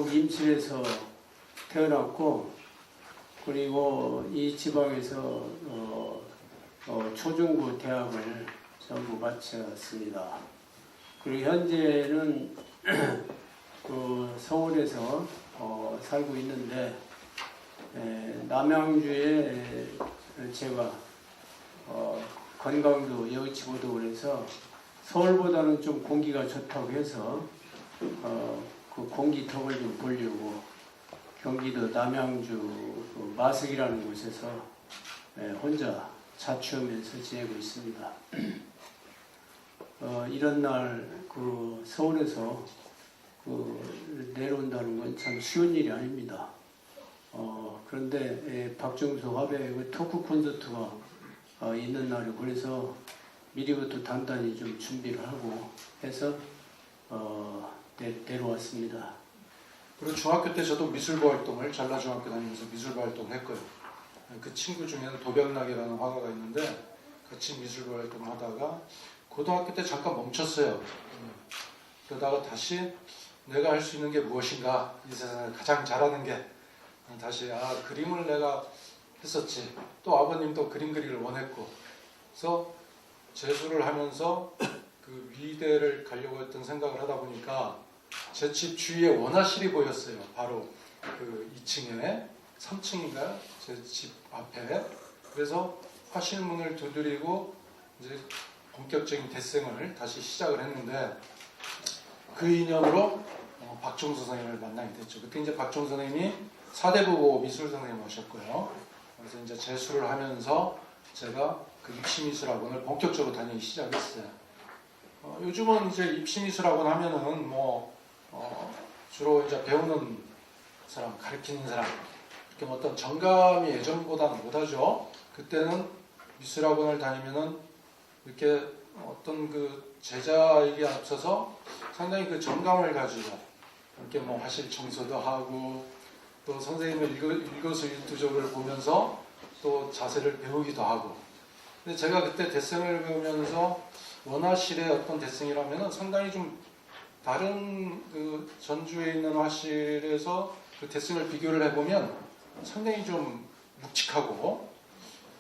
경북 인천에서 태어났고, 그리고 이 지방에서 초중고 대학을 전부 마쳤습니다. 그리고 현재는 그 서울에서 살고 있는데, 남양주에 제가 건강도 여의치고도 그래서 서울보다는 좀 공기가 좋다고 해서 그 공기턱을 좀 보려고 경기도 남양주 그 마석이라는 곳에서 혼자 자취하면서 지내고 있습니다. 이런 날 그 서울에서 그 내려온다는 건 참 쉬운 일이 아닙니다. 그런데 박정수 화배 그 토크 콘서트가 있는 날이고, 그래서 미리부터 단단히 좀 준비를 하고 해서 내려왔습니다. 그리고 중학교 때 저도 미술부 활동을 전라중학교 다니면서 미술부 활동을 했고요. 그 친구 중에는 도병락이라는 화가가 있는데 같이 미술부 활동을 하다가 고등학교 때 잠깐 멈췄어요. 그러다가 다시 내가 할 수 있는 게 무엇인가, 이 세상에 가장 잘하는 게 다시 그림을 내가 했었지. 또 아버님도 그림 그리기를 원했고, 그래서 재수를 하면서 그 미대를 가려고 했던 생각을 하다 보니까 제 집 주위에 원화실이 보였어요. 바로 그 2층에 3층인가요? 제 집 앞에. 그래서 화실문을 두드리고 이제 본격적인 대생을 다시 시작을 했는데, 그 인연으로 박종수 선생님을 만나게 됐죠. 그때 이제 박종수 선생님이 사대부고 미술 선생님 하셨고요. 그래서 이제 재수를 하면서 제가 그 입시미술학원을 본격적으로 다니기 시작했어요. 요즘은 이제 입시미술학원 하면은 주로 이제 배우는 사람, 가르치는 사람, 이렇게 뭐 어떤 정감이 예전보다는 못하죠. 그때는 미술학원을 다니면은 이렇게 어떤 그 제자에게 앞서서 상당히 그 정감을 가지고 이렇게 뭐 화실 청소도 하고, 또 선생님의 일거수일투족을 보면서 또 자세를 배우기도 하고. 근데 제가 그때 대생을 배우면서 원화실의 어떤 대생이라면은 상당히 좀 다른 그 전주에 있는 화실에서 그 대생을 비교를 해보면 상당히 좀 묵직하고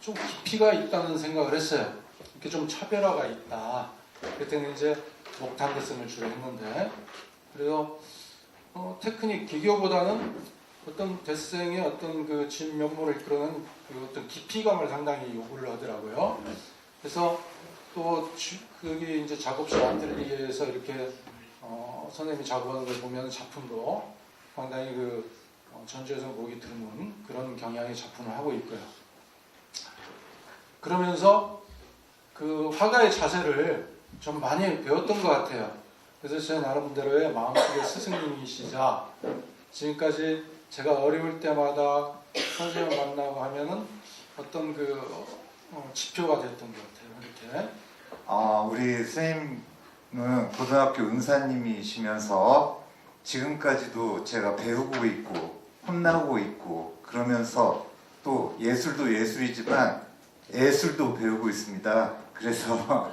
좀 깊이가 있다는 생각을 했어요. 이렇게 좀 차별화가 있다. 그때는 이제 목탄 대생을 주로 했는데, 그래서 테크닉 기교보다는 어떤 대생의 어떤 그 진면모를 이끌어내는 그 어떤 깊이감을 상당히 요구를 하더라고요. 그래서 또 그게 이제 작업실 아틀리에에서 이렇게 선생님이 작업하는 걸 보면 작품도 상당히 그 전주에서 보기 드문 그런 경향의 작품을 하고 있고요. 그러면서 그 화가의 자세를 좀 많이 배웠던 것 같아요. 그래서 제 나름대로의 마음속의 스승님이시자 지금까지 제가 어려울 때마다 선생님을 만나고 하면은 어떤 그 지표가 됐던 것 같아요. 이렇게. 우리 선생님은 고등학교 은사님이시면서 지금까지도 제가 배우고 있고 혼나고 있고, 그러면서 또 예술도 예술이지만 예술도 배우고 있습니다. 그래서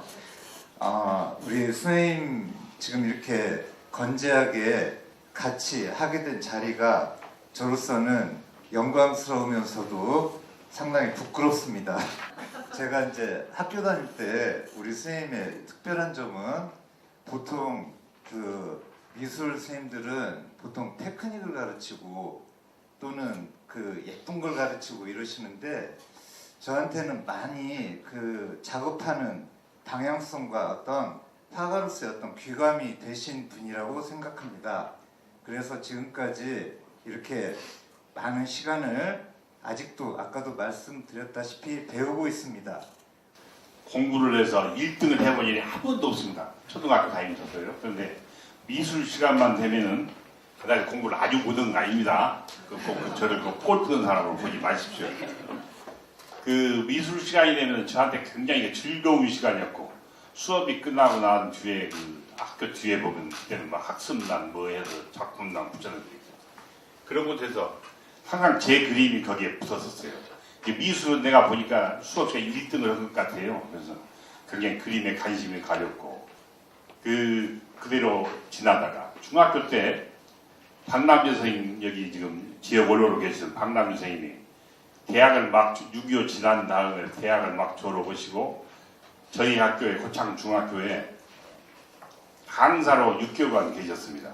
우리 선생님 지금 이렇게 건재하게 같이 하게 된 자리가 저로서는 영광스러우면서도 상당히 부끄럽습니다. 제가 이제 학교 다닐 때 우리 선생님의 특별한 점은, 보통 그 미술 선생님들은 보통 테크닉을 가르치고 또는 그 예쁜 걸 가르치고 이러시는데, 저한테는 많이 그 작업하는 방향성과 어떤 화가로서의 어떤 귀감이 되신 분이라고 생각합니다. 그래서 지금까지 이렇게 많은 시간을 아직도 아까도 말씀드렸다시피 배우고 있습니다. 공부를 해서 1등을 해본 일이 한 번도 없습니다. 초등학교 다니면서도요. 그런데 미술 시간만 되면은 그다지 공부를 아주 못한 거 아닙니다. 저를 꼴 푸는 사람으로 보지 마십시오. 그 미술 시간이 되면 저한테 굉장히 즐거운 시간이었고, 수업이 끝나고 난 뒤에 그 학교 뒤에 보면 그때는 막 학습란 뭐 해서 작품란 붙여놓고 그런 곳에서 항상 제 그림이 거기에 붙었었어요. 미술은 내가 보니까 수업 시간에 1등을 한 것 같아요. 그래서 굉장히 그림에 관심이 가졌고, 그대로 지나다가 중학교 때 박남주 선생님 여기 지금 지역 원로로 계시는 박남주 선생님이 대학을 막 6.25 지난 다음에 대학을 막 졸업하시고 저희 학교에 고창 중학교에 강사로 6개월간 계셨습니다.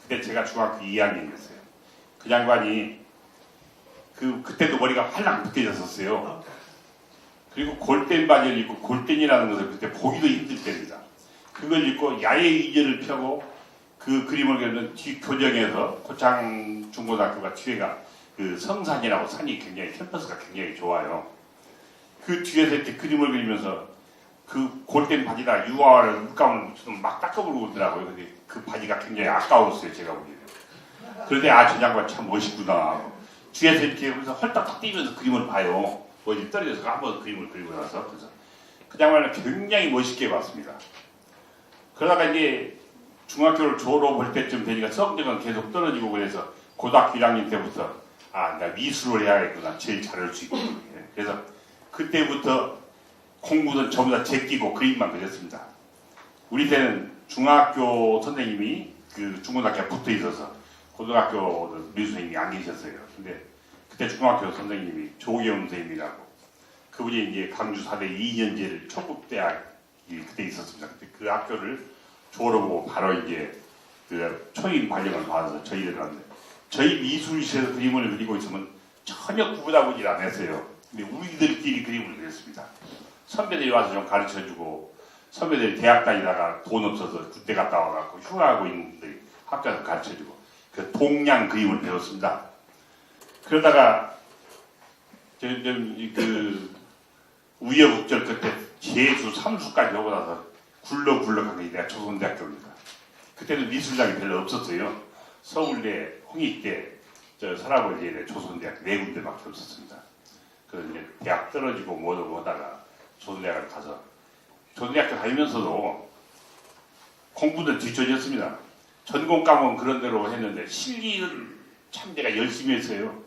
그때 제가 중학교 2학년이었어요. 그 양반이 그때도 머리가 활랑 벗겨졌었어요. 그리고 골덴 바지를 입고 골덴이라는 것을 그때 보기도 힘들 때입니다. 그걸 입고 야외 의전을 펴고 그 그림을 그리는 뒤 교정에서 고창 중고등학교가 뒤에가 그 성산이라고 산이 굉장히 캠퍼스가 굉장히 좋아요. 그 뒤에서 이렇게 그림을 그리면서 그 골덴 바지다 유화를 물감을 막 닦아부르고 있더라고요. 근데 그 바지가 굉장히 아까웠어요, 제가 보기에는. 그런데 저 양반 참 멋있구나. 뒤에서 이렇게 하면서 헐떡 뛰면서 그림을 봐요. 어디 떨어져서 한번 그림을 그리고 나서. 그래서 그 양반을 굉장히 멋있게 봤습니다. 그러다가 이제 중학교를 졸업할 때쯤 되니까 성적은 계속 떨어지고 그래서 고등학교 1학년 때부터 나 미술을 해야겠구나. 제일 잘할 수 있고. 그래서 그때부터 공부는 전부 다 제끼고 그림만 그렸습니다. 우리 때는 중학교 선생님이 그 중고등학교에 붙어 있어서 고등학교 미술 선생님이 안 계셨어요. 근데 그때 중학교 선생님이 조기영 선생님이라고 그분이 이제 강주 4대 2년제를 초급대학이 그때 있었습니다. 그때 그 학교를 졸업하고 바로 이제 그 초임 발령을 받아서 저희들 하는데 저희 미술실에서 그림을 그리고 있으면 전혀 구분하고질 안 했어요. 근데 우리들끼리 그림을 그렸습니다. 선배들이 와서 좀 가르쳐주고 선배들이 대학 다니다가 돈 없어서 군대 갔다 와갖고 휴가하고 있는데 학교에서 가르쳐주고 그 동양 그림을 배웠습니다. 그러다가 그 우여곡절 끝에 재수 3수까지 오고 나서 굴러간 게 내가 조선대학교입니다. 그때는 미술장이 별로 없었어요. 서울대, 홍익대, 서라벌제대, 조선대학 4군데밖에 없었습니다. 그래서 이제 대학 떨어지고 뭐도 하다가 조선대학을 가서 조선대학교 다니면서도 공부는 뒤처졌습니다. 전공 과목은 그런 대로 했는데 실기는 참 제가 열심히 했어요.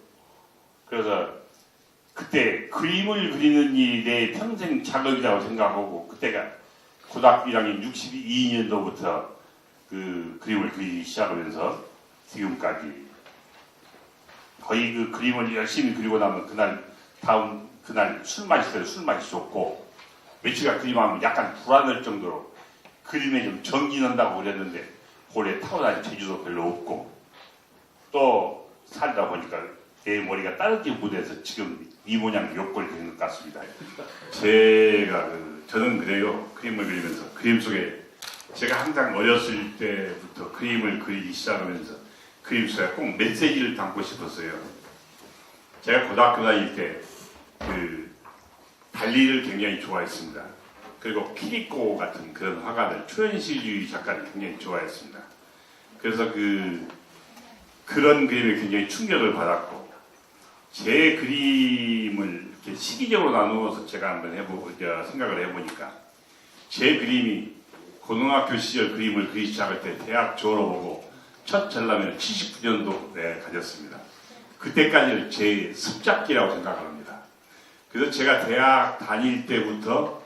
그래서 그때 그림을 그리는 일이 내 평생 작업이라고 생각하고 그때가 고등학교 1학년 62년도부터 그 그림을 그리기 시작하면서 지금까지 거의 그 그림을 열심히 그리고 나면 그날 술 마실 때 술 마시 좋고 며칠간 그림하면 약간 불안할 정도로 그림에 좀 정기 난다고 그랬는데 올해 타고난 재주도 별로 없고 또 살다 보니까 내 머리가 다른 무대에서 지금 이 모양 욕골이 된 것 같습니다. 저는 그래요. 그림을 그리면서 그림 속에 제가 항상 어렸을 때부터 그림을 그리기 시작하면서 그림 속에 꼭 메시지를 담고 싶었어요. 제가 고등학교 다닐 때 그 달리를 굉장히 좋아했습니다. 그리고 피리코 같은 그런 화가들, 초현실주의 작가를 굉장히 좋아했습니다. 그래서 그런 그림에 굉장히 충격을 받았고 제 그림을 이렇게 시기적으로 나누어서 제가 한번 생각을 해보니까 제 그림이 고등학교 시절 그림을 그리기 시작할 때 대학 졸업하고 첫 전람회를 79년도에 가졌습니다. 그때까지를 제 습작기라고 생각합니다. 그래서 제가 대학 다닐 때부터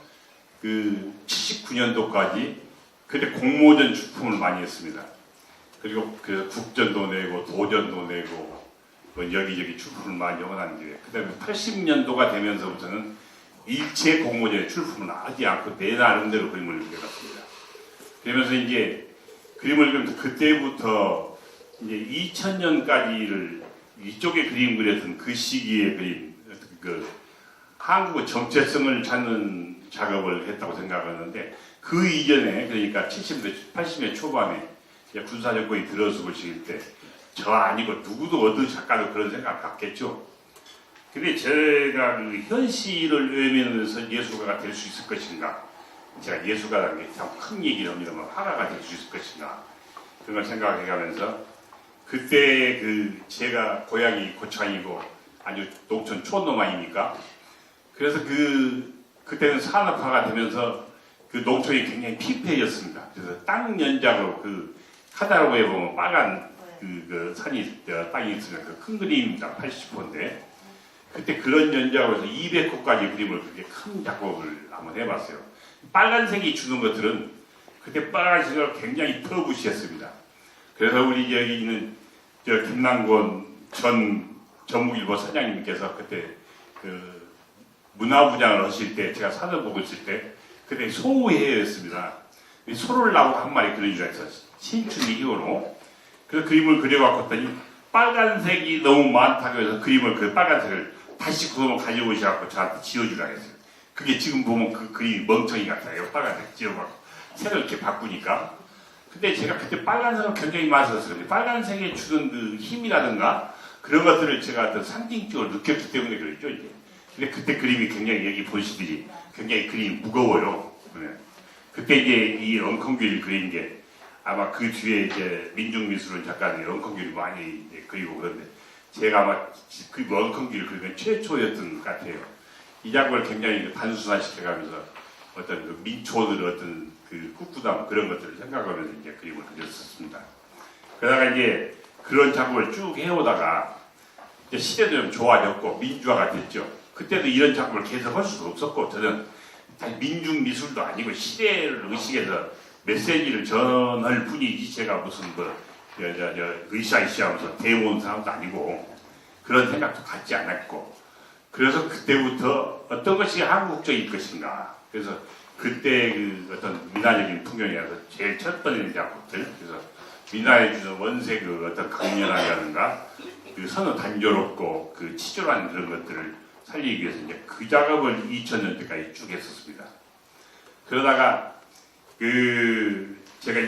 그 79년도까지 그때 공모전 출품을 많이 했습니다. 그리고 그 국전도 내고 도전도 내고 여기저기 출품을 많이 하고 난 뒤에 그다음에 80년도가 되면서부터는 일체 공모전에 출품을 하지 않고 내 나름대로 그림을 그려갔습니다. 그러면서 이제 그림을 그리면서 그때부터 이제 2000년까지를 이쪽에 그림 그렸던 그 시기의 그림, 한국의 정체성을 찾는 작업을 했다고 생각하는데 그 이전에 그러니까 70년, 80년 초반에 군사정권이 들어서고 있을 때 저 아니고 누구도 어느 작가도 그런 생각 갖겠죠. 근데 제가 그 현실을 외면해서 예술가가 될 수 있을 것인가, 제가 예술가라는 게 참 큰 얘기를 합니다만 화가가 될 수 있을 것인가 그런 걸 생각해가면서 그때 제가 고향이 고창이고 아주 농촌 촌놈 아닙니까? 그래서 그때는 산업화가 되면서 그 농촌이 굉장히 피폐해졌습니다. 그래서 땅 연작으로 카탈로그에 보면 빨간 땅이 있으면 큰 그림입니다. 80호인데 그때 그런 연작으로 해서 200호까지 그림을 그렇게 큰 작업을 한번 해봤어요. 빨간색이 주는 것들은 그때 빨간색으로 굉장히 터부시했습니다. 그래서 우리 여기 있는 저 김남곤 전 전북일보 사장님께서 그때 그 문화부장을 하실 때 제가 사전 보고 있을 때 그때 소우해였습니다. 소를 나고 한 마리 그려주라 해서 신춘이 이후로 그래서 그림을 그려갖고 했더니 빨간색이 너무 많다고 해서 그림을 그 빨간색을 다시 그거만 가지고 오셔갖고 저한테 지워주라 했어요. 그게 지금 보면 그 그림이 멍청이 같아요. 빨간색 지워갖고 색을 이렇게 바꾸니까. 근데 제가 그때 빨간색을 굉장히 많이 썼어요. 빨간색에 주는 그 힘이라든가 그런 것들을 제가 어떤 상징적으로 느꼈기 때문에 그랬죠, 이제. 근데 그때 그림이 굉장히 여기 보시듯이 굉장히 그림이 무거워요. 네. 그때 이제 이 엉컹귤 그린 게 아마 그 뒤에 이제 민중미술은 작가들이 엉컹귤 많이 이제 그리고 그런데 제가 아마 그 엉컹귤 그린 건 최초였던 것 같아요. 이 작업을 굉장히 단순화시켜가면서 어떤 그 민초들 어떤 그 꿋꿋함 그런 것들을 생각하면서 이제 그림을 그렸었습니다. 그러다가 이제 그런 작업을 쭉 해오다가 이제 시대도 좀 좋아졌고 민주화가 됐죠. 그때도 이런 작업을 계속 할 수도 없었고 저는 민중 미술도 아니고 시대를 의식해서 메시지를 전할 뿐이지 제가 무슨 뭐 으쌰으쌰하면서 대모은 사람도 아니고 그런 생각도 갖지 않았고 그래서 그때부터 어떤 것이 한국적인 것인가 그래서 그때 그 어떤 민화적인 풍경이라서 제일 첫 번째 작품들 그래서 민화에 주는 원색 그 어떤 강렬함이라든가 그 선은 단조롭고 그 치졸한 그런 것들을 살리기 위해서 이제 그 작업을 2000년대까지 쭉 했었습니다. 그러다가 그 제가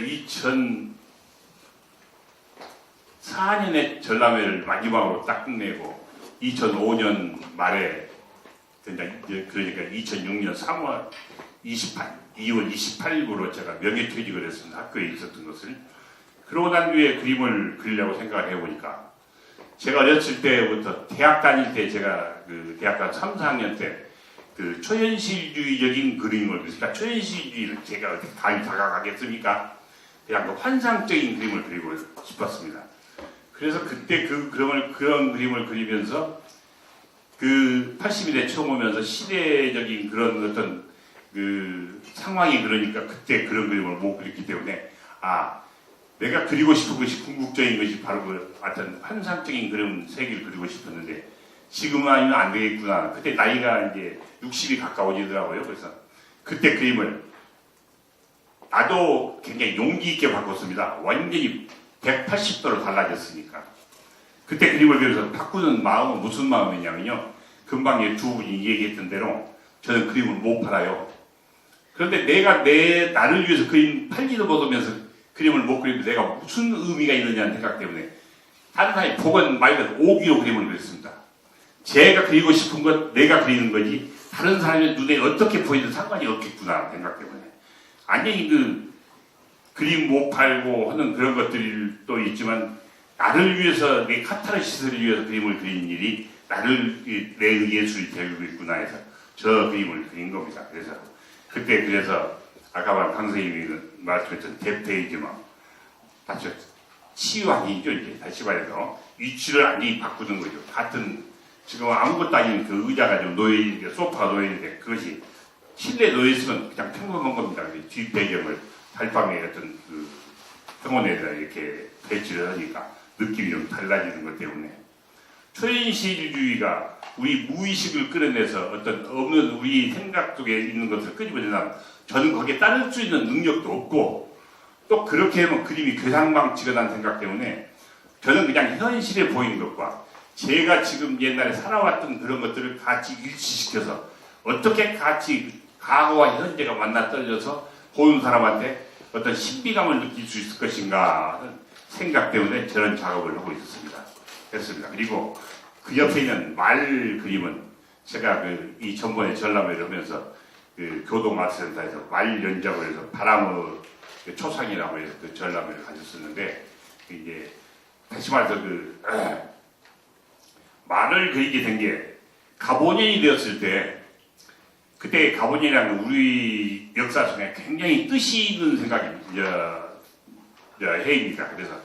2004년에 전람회를 마지막으로 딱 끝내고 2005년 말에 그러니까 2006년 3월 2월 28일부로 제가 명예퇴직을 했습니다. 학교에 있었던 것을. 그러고 난 뒤에 그림을 그리려고 생각을 해보니까 제가 어렸을 때부터 대학 다닐 때 제가 그 대학교 3, 4학년 때 그 초현실주의적인 그림을 그러니까 초현실주의를 제가 어떻게 다가가겠습니까? 그냥 그 환상적인 그림을 그리고 싶었습니다. 그래서 그때 그런 그림을 그리면서 그 80년대 처음 오면서 시대적인 그런 어떤 그 상황이 그러니까 그때 그런 그림을 못 그렸기 때문에 내가 그리고 싶은 것이 궁극적인 것이 바로 그 어떤 환상적인 그런 세계를 그리고 싶었는데 지금은 아니면 안 되겠구나. 그때 나이가 이제 60이 가까워지더라고요. 그래서 그때 그림을 나도 굉장히 용기 있게 바꿨습니다. 완전히 180도로 달라졌으니까. 그때 그림을 그려서 바꾸는 마음은 무슨 마음이냐면요. 금방 두 분이 얘기했던 대로 저는 그림을 못 팔아요. 그런데 내가 나를 위해서 그림 팔지도 못하면서 그림을 못 그리면 내가 무슨 의미가 있느냐는 생각 때문에 다른 사람이 보건 말건 오기로 그림을 그렸습니다. 제가 그리고 싶은 것 내가 그리는 거지 다른 사람의 눈에 어떻게 보이든 상관이 없겠구나 생각 때문에 완전히 그 그림 못 팔고 하는 그런 것들도 있지만 나를 위해서 내 카타르시스를 위해서 그림을 그리는 일이 내 예술이 되고 있구나 해서 저 그림을 그린 겁니다. 그래서 아까 말 강선생님이 말씀했던 대페이지만 다시 치유하기죠. 이제 다시 말해서 위치를 완전히 바꾸는 거죠. 같은 지금 아무것도 아닌 그 의자가 좀 놓여있는데 소파가 놓여있는데 그것이 실내에 놓여있으면 그냥 평범한 겁니다. 뒷 배경을 달방에 어떤 그 평원에다 이렇게 배치를 하니까 느낌이 좀 달라지는 것 때문에 초현실주의가 우리 무의식을 끌어내서 어떤 없는 우리 생각 속에 있는 것을 끄집어내나 저는 거기에 따를 수 있는 능력도 없고 또 그렇게 하면 그림이 괴상망측이라는 생각 때문에 저는 그냥 현실에 보이는 것과 제가 지금 옛날에 살아왔던 그런 것들을 같이 일치시켜서 어떻게 같이 과거와 현재가 만나 떨려서 보는 사람한테 어떤 신비감을 느낄 수 있을 것인가 하는 생각 때문에 저런 작업을 하고 있었습니다. 했습니다. 그리고 그 옆에 있는 말 그림은 제가 이 전번에 전람회를 하면서 그 교동아트센터에서 말 연작을 해서 바람의 초상이라고 해서 그 전람회를 가졌었는데 이제 다시 말해서 말을 그리게 된 게 가보년이 되었을 때 그때 가보년이라는 우리 역사 속에 굉장히 뜻이 있는 생각이 해입니다. 그래서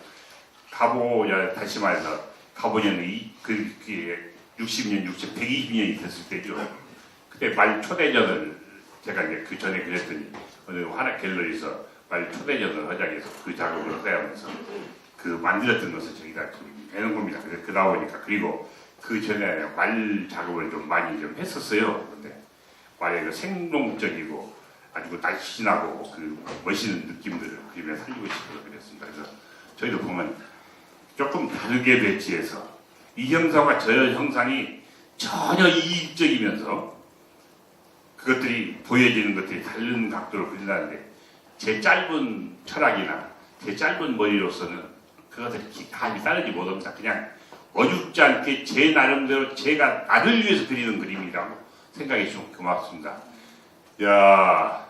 다시 말해서 가보년이 그게 60년, 120년이 됐을 때죠. 그때 말 초대전을 제가 이제 그 전에 그랬더니 어느 하나 갤러리에서 말 초대전을 하자고 해서 그 작업을 하면서 그 만들었던 것을 저기다 좀 해놓은 겁니다. 그래서 그러다 보니까 그리고 그 전에 말 작업을 좀 많이 좀 했었어요. 근데 말의 그 생동적이고 아주 그 날씬하고 그 멋있는 느낌들을 그림에 살리고 싶어서 그랬습니다. 그래서 저희도 보면 조금 다르게 배치해서 이 형상과 저 형상이 전혀 이익적이면서 그것들이 보여지는 것들이 다른 각도로 그린다는데 제 짧은 철학이나 제 짧은 머리로서는 그것을 감이 따르지 못합니다. 그냥 어줍지 않게 제 나름대로 제가 나를 위해서 그리는 그림이라고 생각해 주시면 고맙습니다. 야,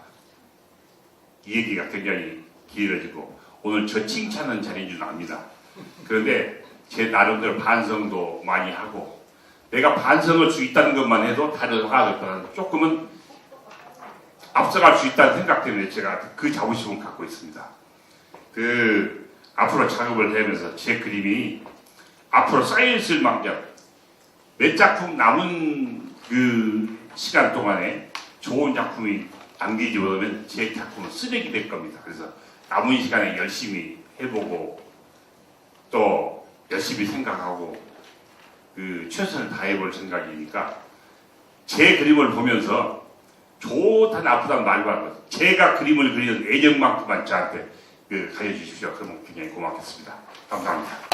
이 얘기가 굉장히 길어지고 오늘 저 칭찬은 잘해준 줄 압니다. 그런데 제 나름대로 반성도 많이 하고 내가 반성할 수 있다는 것만 해도 다른 화가들보다는 조금은 앞서갈 수 있다는 생각 때문에 제가 그 자부심을 갖고 있습니다. 그 앞으로 작업을 하면서 제 그림이 앞으로 쌓여있을 망정 몇 작품 남은 그 시간 동안에 좋은 작품이 남기지 못하면 제 작품은 쓰레기 될 겁니다. 그래서 남은 시간에 열심히 해보고 또 열심히 생각하고 그 최선을 다해볼 생각이니까 제 그림을 보면서 좋다 나쁘다는 말 말고 제가 그림을 그리는 애정만큼만 저한테 가져주십시오. 그러면 굉장히 고맙겠습니다. 감사합니다.